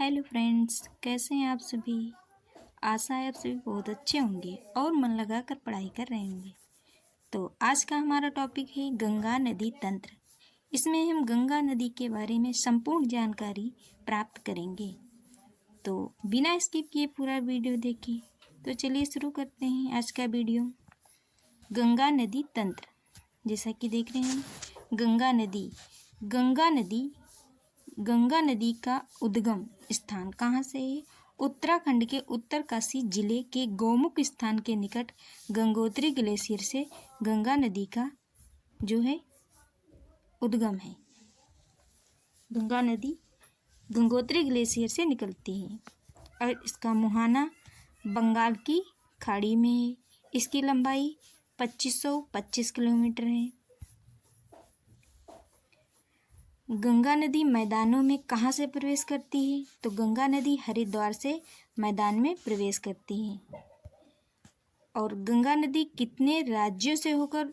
Hello friends, कैसे हैं आप सभी। आशा है आप सभी बहुत अच्छे होंगे और मन लगाकर पढ़ाई कर रहे होंगे। तो आज का हमारा टॉपिक है गंगा नदी तंत्र। इसमें हम गंगा नदी के बारे में संपूर्ण जानकारी प्राप्त करेंगे। तो बिना स्किप किए पूरा वीडियो देखिए। तो चलिए शुरू करते हैं आज का वीडियो। गंगा नदी तंत्र, जैसा कि देख रहे हैं गंगा नदी का उद्गम स्थान कहाँ से है? उत्तराखंड के उत्तरकाशी जिले के गौमुख स्थान के निकट गंगोत्री ग्लेशियर से गंगा नदी का जो है उद्गम है। गंगा नदी गंगोत्री ग्लेशियर से निकलती है और इसका मुहाना बंगाल की खाड़ी में है। इसकी लंबाई 2525 किलोमीटर है। गंगा नदी मैदानों में कहाँ से प्रवेश करती है? तो गंगा नदी हरिद्वार से मैदान में प्रवेश करती है। और गंगा नदी कितने राज्यों से होकर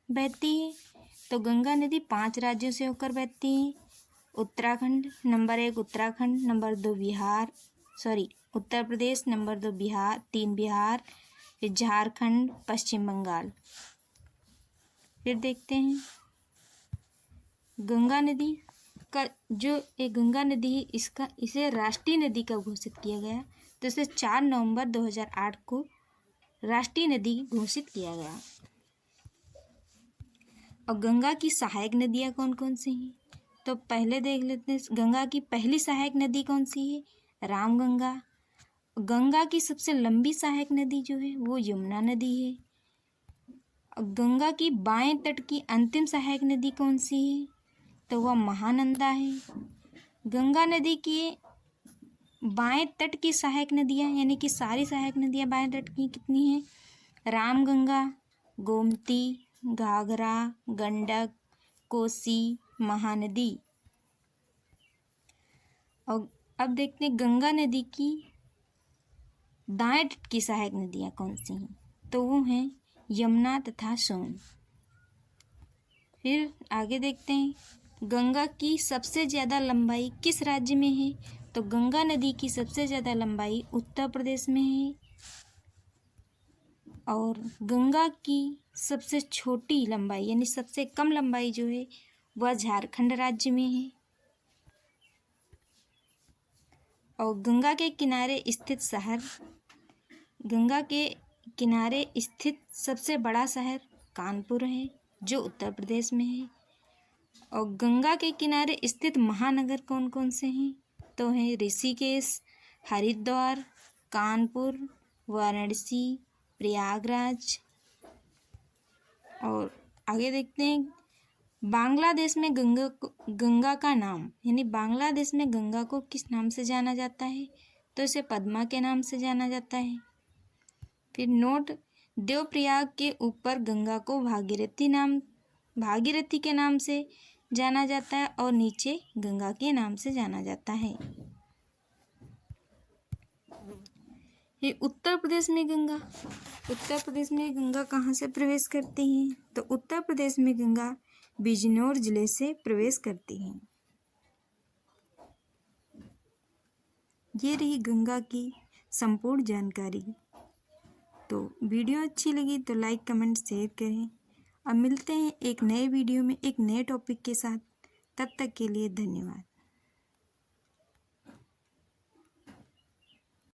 बहती है? तो गंगा नदी 5 राज्यों से होकर बहती है। Uttarakhand number 1, Uttarakhand number 2 Uttar Pradesh number 2 Bihar, 3 Bihar, फिर झारखंड, पश्चिम बंगाल। फिर देखते हैं गंगा नदी का जो एक गंगा नदी है इसे राष्ट्रीय नदी कब घोषित किया गया? तो इसे 4 नवंबर 2008 को राष्ट्रीय नदी घोषित किया गया। और गंगा की सहायक नदियाँ कौन कौन सी हैं? तो पहले देख लेते हैं गंगा की पहली सहायक नदी कौन सी है? रामगंगा। गंगा की सबसे लंबी सहायक नदी जो है वो यमुना नदी है। गंगा की बाएं तट की अंतिम सहायक नदी कौन सी है? तो वह महानंदा है। गंगा नदी की बाएं तट की सहायक नदियाँ यानी कि सारी सहायक नदियाँ बाएं तट की कितनी हैं? रामगंगा, गोमती, घाघरा, गंडक, कोसी, महानदी। और अब देखते हैं गंगा नदी की दाएं तट की सहायक नदियाँ कौन सी हैं? तो वो हैं यमुना तथा सोन। फिर आगे देखते हैं गंगा की सबसे ज़्यादा लंबाई किस राज्य में है? तो गंगा नदी की सबसे ज़्यादा लंबाई उत्तर प्रदेश में है। और गंगा की सबसे छोटी लंबाई यानी सबसे कम लंबाई जो है वह झारखंड राज्य में है। और गंगा के किनारे स्थित सबसे बड़ा शहर कानपुर है जो उत्तर प्रदेश में है। और गंगा के किनारे स्थित महानगर कौन कौन से हैं? तो हैं ऋषिकेश, हरिद्वार, कानपुर, वाराणसी, प्रयागराज। और आगे देखते हैं बांग्लादेश में गंगा का नाम यानी बांग्लादेश में गंगा को किस नाम से जाना जाता है? तो इसे पद्मा के नाम से जाना जाता है। फिर नोट, देवप्रयाग के ऊपर गंगा को भागीरथी के नाम से जाना जाता है और नीचे गंगा के नाम से जाना जाता है। ये उत्तर प्रदेश में गंगा कहाँ से प्रवेश करती है? तो उत्तर प्रदेश में गंगा बिजनौर जिले से प्रवेश करती है। ये रही गंगा की संपूर्ण जानकारी। तो वीडियो अच्छी लगी तो लाइक, कमेंट, शेयर करें। अब मिलते हैं एक नए वीडियो में एक नए टॉपिक के साथ। तब तक के लिए धन्यवाद।